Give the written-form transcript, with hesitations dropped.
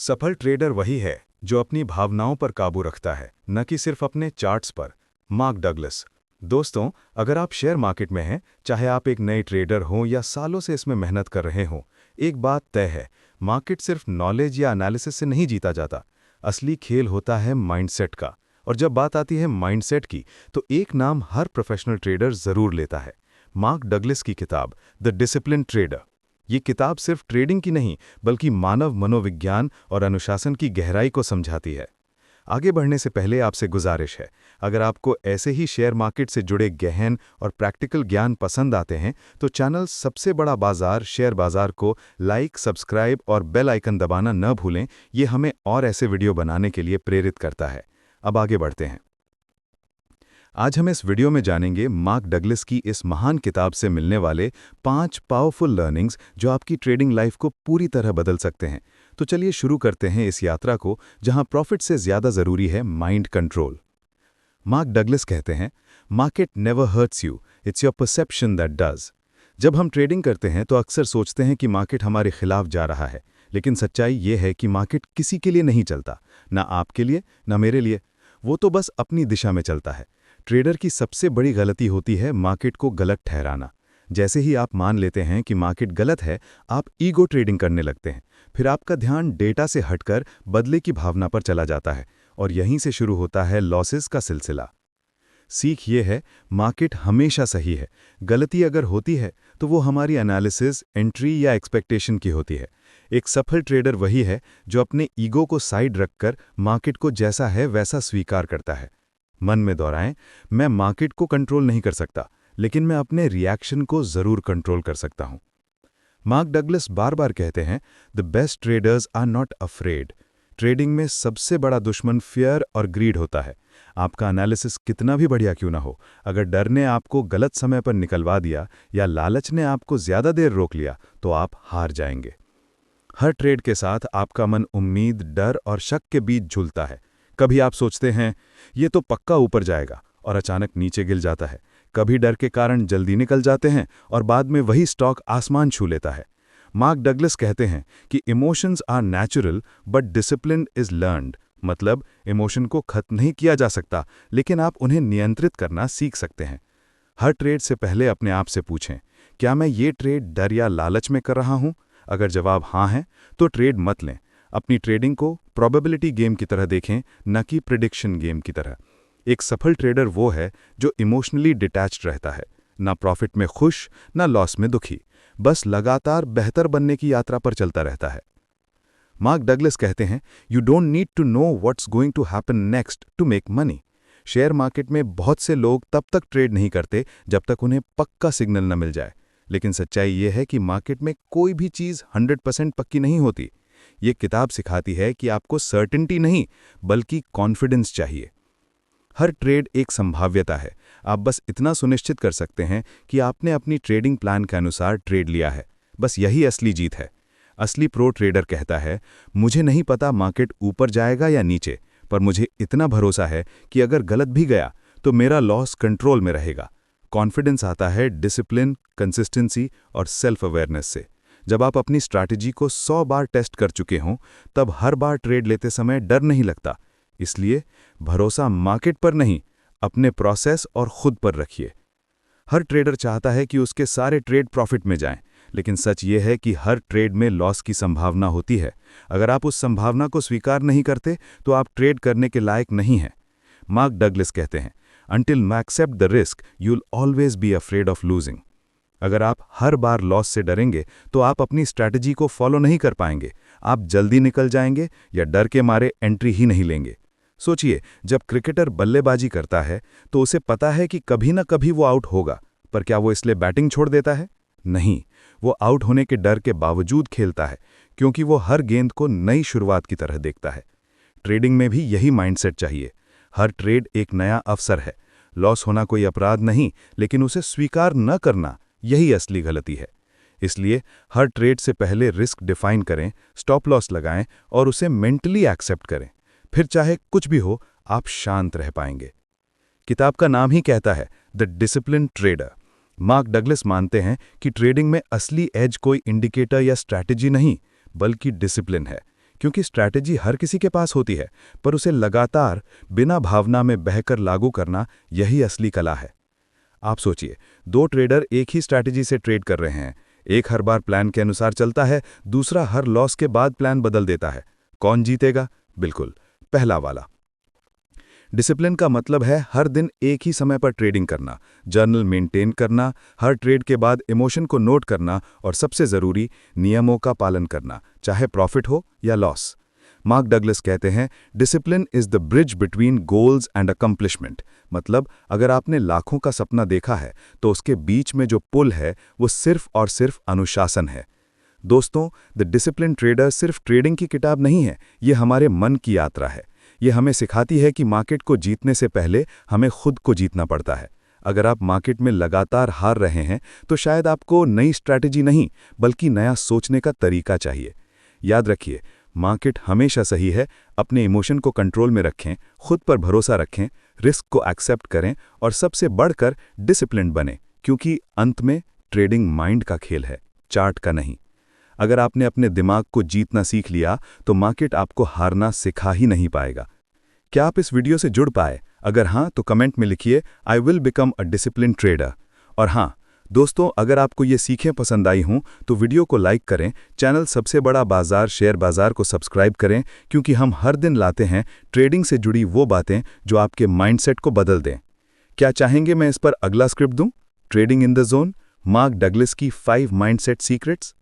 सफल ट्रेडर वही है जो अपनी भावनाओं पर काबू रखता है, न कि सिर्फ अपने चार्ट्स पर। Mark Douglas. दोस्तों, अगर आप शेयर मार्केट में हैं, चाहे आप एक नए ट्रेडर हों या सालों से इसमें मेहनत कर रहे हों, एक बात तय है, मार्केट सिर्फ नॉलेज या एनालिसिस से नहीं जीता जाता। असली खेल होता है माइंडसेट का। और जब बात आती है माइंडसेट की, तो एक नाम हर प्रोफेशनल ट्रेडर जरूर लेता है, मार्क डगलस की किताब द डिसिप्लिन ट्रेडर। ये किताब सिर्फ ट्रेडिंग की नहीं, बल्कि मानव मनोविज्ञान और अनुशासन की गहराई को समझाती है। आगे बढ़ने से पहले आपसे गुजारिश है, अगर आपको ऐसे ही शेयर मार्केट से जुड़े गहन और प्रैक्टिकल ज्ञान पसंद आते हैं, तो चैनल सबसे बड़ा बाजार शेयर बाजार को लाइक, सब्सक्राइब और बेल आइकन दबाना न भूलें। ये हमें और ऐसे वीडियो बनाने के लिए प्रेरित करता है। अब आगे बढ़ते हैं। आज हम इस वीडियो में जानेंगे मार्क डगलस की इस महान किताब से मिलने वाले 5 पावरफुल लर्निंग्स जो आपकी ट्रेडिंग लाइफ को पूरी तरह बदल सकते हैं। तो चलिए शुरू करते हैं इस यात्रा को, जहां प्रॉफिट से ज्यादा जरूरी है माइंड कंट्रोल। मार्क डगलस कहते हैं, market never hurts you, it's your perception that does. जब हम ट्रेडिंग करते हैं तो अक्सर सोचते हैं कि मार्केट हमारे खिलाफ जा रहा है, लेकिन सच्चाई ये है कि मार्केट किसी के लिए नहीं चलता, ना आपके लिए, ना मेरे लिए। वो तो बस अपनी दिशा में चलता है। ट्रेडर की सबसे बड़ी गलती होती है मार्केट को गलत ठहराना। जैसे ही आप मान लेते हैं कि मार्केट गलत है, आप ईगो ट्रेडिंग करने लगते हैं। फिर आपका ध्यान डेटा से हटकर बदले की भावना पर चला जाता है, और यहीं से शुरू होता है लॉसेस का सिलसिला। सीख ये है, मार्केट हमेशा सही है। गलती अगर होती है तो वो हमारी एनालिसिस, एंट्री या एक्सपेक्टेशन की होती है। एक सफल ट्रेडर वही है जो अपने ईगो को साइड रखकर मार्केट को जैसा है वैसा स्वीकार करता है। मन में दोहराएं, मैं मार्केट को कंट्रोल नहीं कर सकता, लेकिन मैं अपने रिएक्शन को जरूर कंट्रोल कर सकता हूं। मार्क डगलस बार बार कहते हैं, the best traders are not afraid. Trading में सबसे बड़ा दुश्मन फियर और ग्रीड होता है। आपका एनालिसिस कितना भी बढ़िया क्यों ना हो, अगर डर ने आपको गलत समय पर निकलवा दिया या लालच ने आपको ज्यादा देर रोक लिया, तो आप हार जाएंगे। हर ट्रेड के साथ आपका मन उम्मीद, डर और शक के बीच झूलता है। कभी आप सोचते हैं ये तो पक्का ऊपर जाएगा, और अचानक नीचे गिर जाता है। कभी डर के कारण जल्दी निकल जाते हैं और बाद में वही स्टॉक आसमान छू लेता है। मार्क डगलस कहते हैं कि emotions are natural but discipline is learned. मतलब इमोशन को खत्म नहीं किया जा सकता, लेकिन आप उन्हें नियंत्रित करना सीख सकते हैं। हर ट्रेड से पहले अपने आप से पूछें, क्या मैं ये ट्रेड डर या लालच में कर रहा हूं? अगर जवाब हाँ है, तो ट्रेड मत लें। अपनी ट्रेडिंग को प्रोबेबिलिटी गेम की तरह देखें, न कि प्रिडिक्शन गेम की तरह। एक सफल ट्रेडर वो है जो इमोशनली डिटैच्ड रहता है, ना प्रॉफिट में खुश, ना लॉस में दुखी, बस लगातार बेहतर बनने की यात्रा पर चलता रहता है। मार्क डगलस कहते हैं, you don't need to know what's going to happen next to make money. Share market में बहुत से लोग तब तक ट्रेड नहीं करते जब तक उन्हें पक्का सिग्नल न मिल जाए, लेकिन सच्चाई ये है कि मार्केट में कोई भी चीज़ 100% पक्की नहीं होती। ये किताब सिखाती है कि आपको सर्टेनिटी नहीं, बल्कि कॉन्फिडेंस चाहिए। हर ट्रेड एक संभाव्यता है। आप बस इतना सुनिश्चित कर सकते हैं कि आपने अपनी ट्रेडिंग प्लान के अनुसार ट्रेड लिया है। बस यही असली जीत है। असली प्रो ट्रेडर कहता है, मुझे नहीं पता मार्केट ऊपर जाएगा या नीचे, पर मुझे इतना भरोसा है कि अगर गलत भी गया तो मेरा लॉस कंट्रोल में रहेगा। कॉन्फिडेंस आता है डिसिप्लिन, कंसिस्टेंसी और सेल्फ अवेयरनेस से। जब आप अपनी स्ट्रैटेजी को 100 बार टेस्ट कर चुके हों, तब हर बार ट्रेड लेते समय डर नहीं लगता। इसलिए भरोसा मार्केट पर नहीं, अपने प्रोसेस और खुद पर रखिए। हर ट्रेडर चाहता है कि उसके सारे ट्रेड प्रॉफिट में जाएं, लेकिन सच ये है कि हर ट्रेड में लॉस की संभावना होती है। अगर आप उस संभावना को स्वीकार नहीं करते, तो आप ट्रेड करने के लायक नहीं हैं। मार्क डगलस कहते हैं, Until you accept the risk, you'll always be afraid of losing. अगर आप हर बार लॉस से डरेंगे तो आप अपनी स्ट्रैटेजी को फॉलो नहीं कर पाएंगे। आप जल्दी निकल जाएंगे या डर के मारे एंट्री ही नहीं लेंगे। सोचिए, जब क्रिकेटर बल्लेबाजी करता है तो उसे पता है कि कभी ना कभी वो आउट होगा, पर क्या वो इसलिए बैटिंग छोड़ देता है? नहीं, वो आउट होने के डर के बावजूद खेलता है, क्योंकि वो हर गेंद को नई शुरुआत की तरह देखता है। ट्रेडिंग में भी यही माइंडसेट चाहिए। हर ट्रेड एक नया अवसर है। लॉस होना कोई अपराध नहीं, लेकिन उसे स्वीकार न करना, यही असली गलती है। इसलिए हर ट्रेड से पहले रिस्क डिफाइन करें, स्टॉप लॉस लगाएं और उसे मेंटली एक्सेप्ट करें। फिर चाहे कुछ भी हो, आप शांत रह पाएंगे। किताब का नाम ही कहता है, the discipline trader. Mark Douglas मानते हैं कि ट्रेडिंग में असली एज कोई इंडिकेटर या स्ट्रैटेजी नहीं, बल्कि डिसिप्लिन है। क्योंकि स्ट्रैटेजी हर किसी के पास होती है, पर उसे लगातार बिना भावना में बहकर लागू करना यही असली कला है। आप सोचिए, दो ट्रेडर एक ही स्ट्रैटेजी से ट्रेड कर रहे हैं। एक हर बार प्लान के अनुसार चलता है, दूसरा हर लॉस के बाद प्लान बदल देता है। कौन जीतेगा? बिल्कुल, पहला वाला। डिसिप्लिन का मतलब है हर दिन एक ही समय पर ट्रेडिंग करना, जर्नल मेंटेन करना, हर ट्रेड के बाद इमोशन को नोट करना और सबसे ज़रूरी, नियमों का पालन करना, चाहे प्रॉफिट हो या लॉस। मार्क डगलस कहते हैं, discipline is the bridge between goals and accomplishment. मतलब अगर आपने लाखों का सपना देखा है तो उसके बीच में जो पुल है वो सिर्फ और सिर्फ अनुशासन है। दोस्तों, द डिसिप्लिन ट्रेडर सिर्फ ट्रेडिंग की किताब नहीं है, ये हमारे मन की यात्रा है। ये हमें सिखाती है कि मार्केट को जीतने से पहले हमें खुद को जीतना पड़ता है। अगर आप मार्केट में लगातार हार रहे हैं तो शायद आपको नई स्ट्रैटेजी नहीं, बल्कि नया सोचने का तरीका चाहिए। याद रखिए, मार्केट हमेशा सही है। अपने इमोशन को कंट्रोल में रखें, खुद पर भरोसा रखें, रिस्क को एक्सेप्ट करें और सबसे बढ़कर डिसिप्लिन्ड बने, क्योंकि अंत में ट्रेडिंग माइंड का खेल है, चार्ट का नहीं। अगर आपने अपने दिमाग को जीतना सीख लिया तो मार्केट आपको हारना सिखा ही नहीं पाएगा। क्या आप इस वीडियो से जुड़ पाए? अगर हाँ तो कमेंट में लिखिए, I will become a discipline trader. और हाँ दोस्तों, अगर आपको ये सीखें पसंद आई हों तो वीडियो को लाइक करें, चैनल सबसे बड़ा बाजार शेयर बाजार को सब्सक्राइब करें, क्योंकि हम हर दिन लाते हैं ट्रेडिंग से जुड़ी वो बातें जो आपके माइंडसेट को बदल दें। क्या चाहेंगे मैं इस पर अगला स्क्रिप्ट दूं? Trading in the zone, mark Douglas की 5 माइंडसेट सीक्रेट्स।